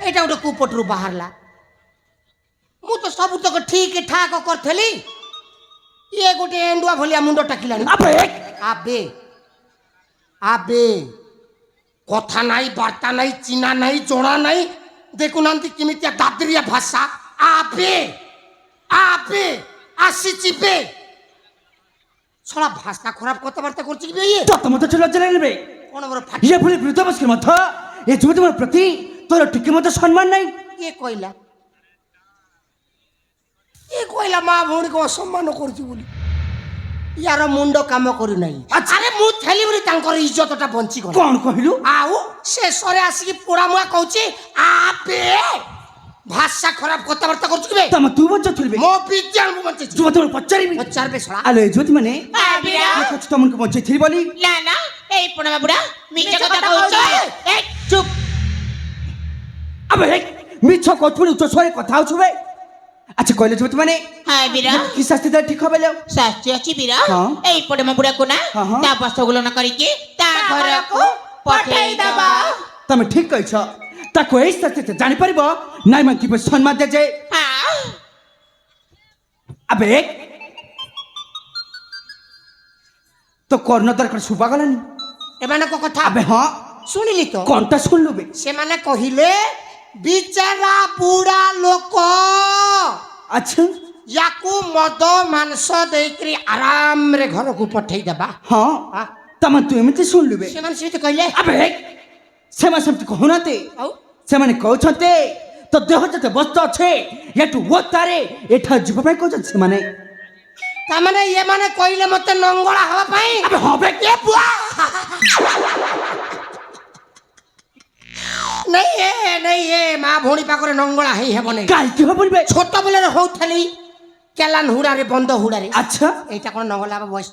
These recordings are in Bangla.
এটা গোটে কুପଟରୁ ବାହାରିଲା ମୁଁ ତ ସବୁତକ ଠିକ ଠାକ କରିଥିଲି ଇଏ ଗୋଟେ ଏଣ୍ଡୁଆ ଭଳିଆ ମୁଣ୍ଡ ଟେକିଲାଣି ଆବେ ଆବେ କଥା ନାହିଁ ବାର୍ତ୍ତା ନାହିଁ ଚିହ୍ନା ନାହିଁ ଜଣା ନାହିଁ ଦେଖୁନାହାନ୍ତି କେମିତିଆ ଦାଦରିଆ ଭାଷା ଆବେ ଆବେ ଆସିଯିବେ ଛଡ଼ା ଭାଷା ଖରାପ କଥାବାର୍ତ୍ତା କରୁଛି କି ଇଏ ତତେ ମତେ ଲଜ୍ଜା ଲାଗିବେ କ'ଣ ମୋର ଇଏ ପୁଣି ବୃଦ୍ଧ ବସ୍କି ମଧ୍ୟ ଏ ଯୁବତୀ ପ୍ରତି ତୋର ଟିକେ ମଧ୍ୟ ସମ୍ମାନ ନାହିଁ କିଏ କହିଲା ମା ଭଉଣୀକୁ ଅସମ୍ମାନ କରୁଛି ବୋଲି ୟାର ମୁଣ୍ଡ କାମ କରୁନାହିଁ ଆରେ ମୁଁ ଥେଲି ବୋଲି ତାଙ୍କର ଇଜ୍ଜତଟା ବଞ୍ଚିଗଲା କ'ଣ କହିଲୁ ଆଉ ଶେଷରେ ଆସିକି ପୋଡ଼ାମୁଆ କହୁଛି ଆପେ ଭାଷା ଖରାପ କଥାବାର୍ତ୍ତା କରୁଛୁ କି ତମ ତୁ ବଞ୍ଚୁଥିଲୁ ମୋ ବିଦ୍ୟାଳୟ ମୁଁ ବଞ୍ଚେଇଛି ଯୁବତୀ ପଚାରିବି ପଚାରବେ ଶଳା ଆଲୋ ଏ ଯୁବତୀ ମାନେ ତମକୁ ବଞ୍ଚେଇଥିଲି ବୋଲି ନା ନା এই পোড়ামা বুড়া মিছ কথা কହୁଛ এই চুপ আবে মিছ কথুনি তো সরে কথা হচ্ছে বে আচ্ছা কইলে যুবতী মানে হ্যাঁ বীরা কি শাস্তি দেয় ঠিক হবে লো শাস্তি আছে বীরা হ্যাঁ। এই পোড়ামা বুড়াକୁ না হ্যাঁ। তা বস্তগুলো করিকি তা ঘরକୁ পঠাই দেবা তুমি ঠিক কইছ তাকে এই শাস্তিতে জানি পারিব নাই মানে কি সম্মান দে যে হ্যাঁ আবে তো কর্ণ দরকার শুভা গলানি ଏମାନଙ୍କ କଥା আবে হ্যাঁ ଶୁଣିଲି ତ কোনটা শুনলু বে ସେମାନେ କହିଲେ ବିଚାରା ବୁଢା ଲୋକ আচ্ছা ୟାକୁ ମଦ ମାଂସ ଦେଇକରି ଆରାମରେ ଘରକୁ ପଠେଇ ଦେବା হ্যাঁ তমা তুই এমতি শুনলু বে ସେମାନେ ସେମିତି କହିଲେ আবে সেমা সেমতি কহুনাতে ଆଉ ସେମାନେ କହୁଛନ୍ତି ତ ଦେହ ଯେତେ ବସ୍ତ ଅଛେ ଏଠୁ ଓ ତାରେ ଏଠା ଯିବା ପାଇଁ କହୁଛନ୍ତି ସେମାନେ ତାମାନେ ଏମାନେ କହିଲେ ମତେ ନଙ୍ଗଳା ହବା ପାଇଁ ଆବେ ହବେ ଏ ବୁଆ ନାଇଁ ଏ ମା ଭଉଣୀ ପାଖରେ ନଙ୍ଗଳା ହେଇ ହେବ ନାହିଁ କାହିଁକି ହବନି ବେ ଛୋଟ ବେଳରେ ହଉଥିଲି କେଲାନ ହୁଡ଼ାରେ ବନ୍ଦ ହୁଡ଼ାରେ ଆଚ୍ଛା এইটা কোন নগলা হবা বয়স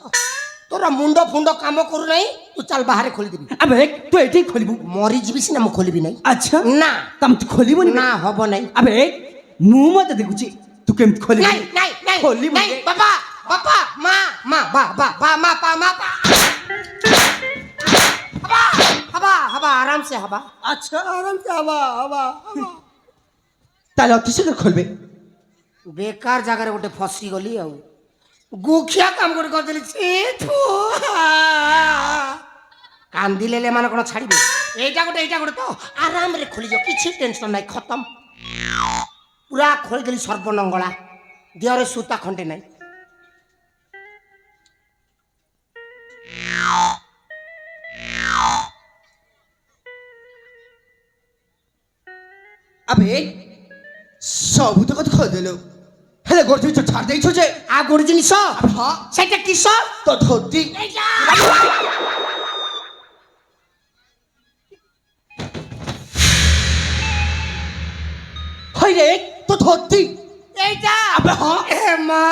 তোর মুন্ড ফুন্ড কাম করু নাই তু চাল বাহারে খোলি দিবি আবে তু এটি খোলিবু মরি যাবি সিনা মু খোলিবি নাই আচ্ছা না তম তু খোলিবনি না হব নাই আবে মু মতে দেখুছি তু কেমতি খোলিবি নাই নাই নাই খোলিবু নাই বাবা বাবা মা মা বা বা বা মা পা মা পা হবা হবা হবা আরাম সে হবা আচ্ছা আরাম সে হবা হবা তাহলে অতি শীঘ্র খুলবে বেকার জায়গায় গোটে ফসি গলি আউ গুখিয়া কাম করে করদেলি কান্দিলে মানে কোন ছাড়িবে এইটা গোটে তো আরামরে খুলি যাও কিছু টেনশন নাই খতম পুরা খোলি দেলি সর্বনঙ্গলা দেহরে সুতা খন্ডে নাই আবে সবু তো কথা খোদেলো হেলে গোটি তো ছাড় দেইছো যে আ গোড় জিনিস হ্যাঁ সেটা কিস তো ধরতি হইরে তো ধরতি এইটা আবে হ্যাঁ এ মা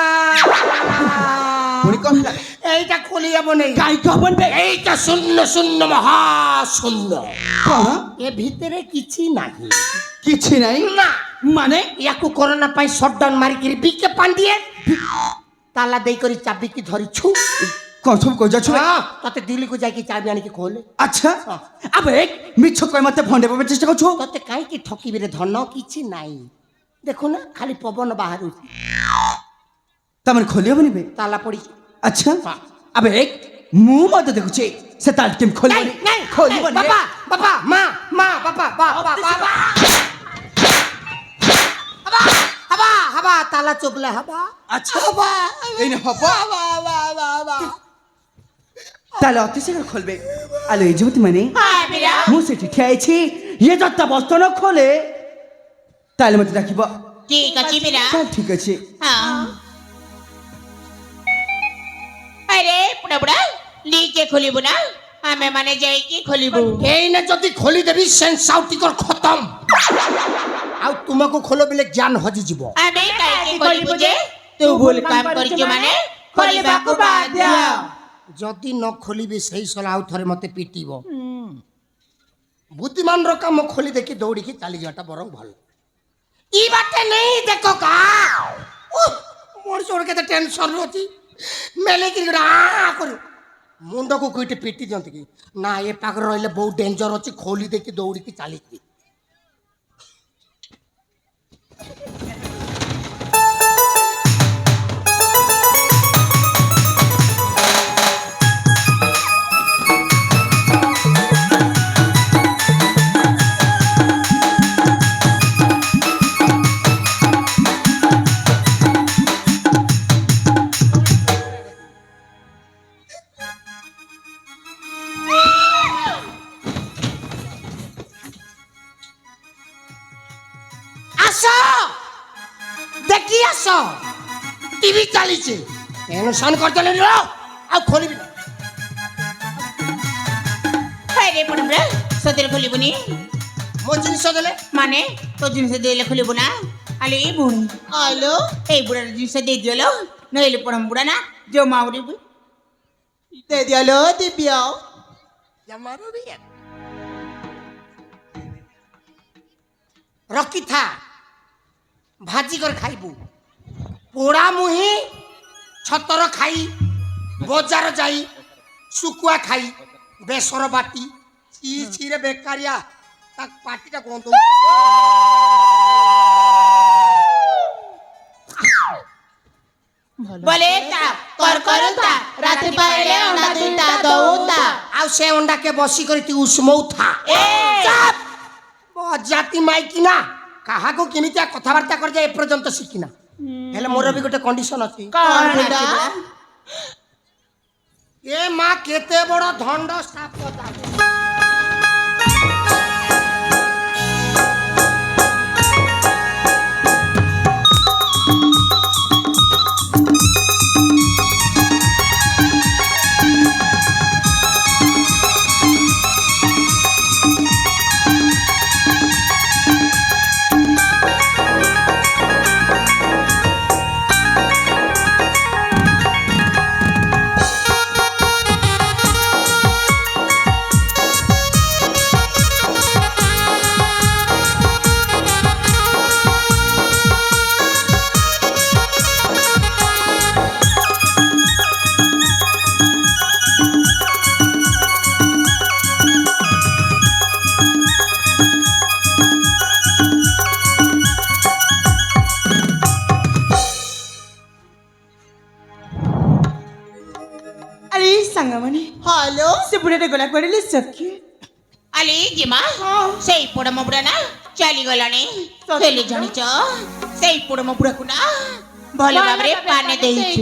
পুরি কম লাগে এইটা খুলি যাব নাই কাই কবন বে এইটা শূন্য শূন্য মহা শূন্য কোন এ ভিতরে কিছু নাই কিছু নাই না মানে ইয়াকু করোনা পাই শটডাউন মারিকিরি বিকে পান্ডিয়ে তালা দেই করি চাবি কি ধরিছু কসম কই যাচ্ছ ততে দিল্লি যাইকি চাবি আনিকি খোলে আচ্ছা আবে মিছ কই মতে ফন্ডে পাবে চেষ্টা করছো ততে কাইকি ঠকিবি রে ধন কিছু নাই দেখো না খালি পবন বাহারুছি তামান খোলি হবনি বে তালা পড়ি আচ্ছা আবে মু মতে দেখুছি সে তাল টিম খোলি নাই নাই খোলি বনি বাবা বাবা মা মা বাবা বাবা বাবা হাবা হাবা হাবা তালা চোপলে হাবা আচ্ছা হাবা এই না হব হাবা হাবা হাবা তাহলে অতি শীঘ্র খুলবে আলো এই যুবতী মানে হ্যাঁ বীরা মু সেটি ঠিয়াইছি ইয়ে যতটা বস্তু ন খোলে তাহলে মতে ডাকিব ঠিক আছে বীরা তাহলে ঠিক আছে হ্যাঁ আরে পোড়া বুড়া লিকে খুলিবু না আমি মানে যাইকি খুলিবু এই না যদি খোলি দেবি সেন্স আউটিকর খতম আউ তোমাকে খোলো বেলে জ্ঞান হজি যাব আমি কাইকি খুলিবু যে তু ভুল কাম করিছো মানে খুলিবাকু বাধ্য যদি ন খোলিবি সেই সলা আউ থরে মতে পিটিব বুদ্ধিমানর কাম খোলি দেখি দৌড়িকি চালি যাওয়াটা বরং ভালো ই বাটে নেই দেখো কা মোর চোর কেতে টেনশন রছি মেলে কি করু ମୁଣ୍ଡକୁ କୋଇଟେ ପିଟି ଦିଅନ୍ତି କି ନା ଏ ପାଖରେ ରହିଲେ ବହୁତ ଡେଞ୍ଜର ଅଛି ଖୋଲି ଦେଇକି ଦୌଡ଼ିକି ଚାଲିଛି ଆସ ଟିଭି ଚାଲିଛି ଟେନସନ କରିଦେଲେଣି ର ଆଉ ଖୋଲିବି ନା ଆରେ ବଡ ବୁଢା ସତରେ ଖୋଲିବୁନି ମୋ ଜିନିଷ ଦେଲେ ମାନେ ତୋ ଜିନିଷ ଦେଇଲେ ଖୋଲିବୁ ନା ଆଲେ ଏ ଭଉଣୀ ଆଲୋ ଏଇ ବୁଢାର ଜିନିଷ ଦେଇଦିଅଲୋ ନହେଲେ ପଡମ ବୁଢା ନା ଯୋଉ ମାଉରି ଦେଇଦିଅଲୋ ଦିବ୍ୟ ଜମାରୁ ବି ରଖିଥା ଭାଜି କରି ଖାଇବୁ ପୋଡ଼ା ମୁହିଁ ଛତର ଖାଇ ବଜାର ଯାଇ ଶୁକୁଆ ଖାଇ ବେସର ବାଟି ଛିରେ ବେକାରିଆ ତା ପାଟିଟା ଗନ୍ଧ বলে তা কর করতা রাতে পাইলে অন্ডা দুইটা দউতা ଆଉ ସେ ଅଣ୍ଡାକେ ବସି କରି ତୁ ଉଷ୍ମଉଥା ଏ ଜାତି ମାଇକିନା କାହାକୁ କେମିତିଆ କଥାବାର୍ତ୍ତା କରିଯାଏ ଏପର୍ଯ୍ୟନ୍ତ ଶିଖିନା ହେଲେ ମୋର ବି ଗୋଟେ କଣ୍ଡିସନ ଅଛି କଣ ବୁଢା ଏ ମା କେତେ ବଡ଼ ଧଣ୍ଡ ସାପ আরে সাঙ্গমণি হ্যালো সে বুড়াটা গলা করিলে সখী আলে জিমা সেই পড়ম বুড়া না চালি গলানি হেলে জানিছ সেই পড়ম বুড়াକୁ ନା ଭଲ ଭାବରେ ପାନେ ଦେଇଛୁ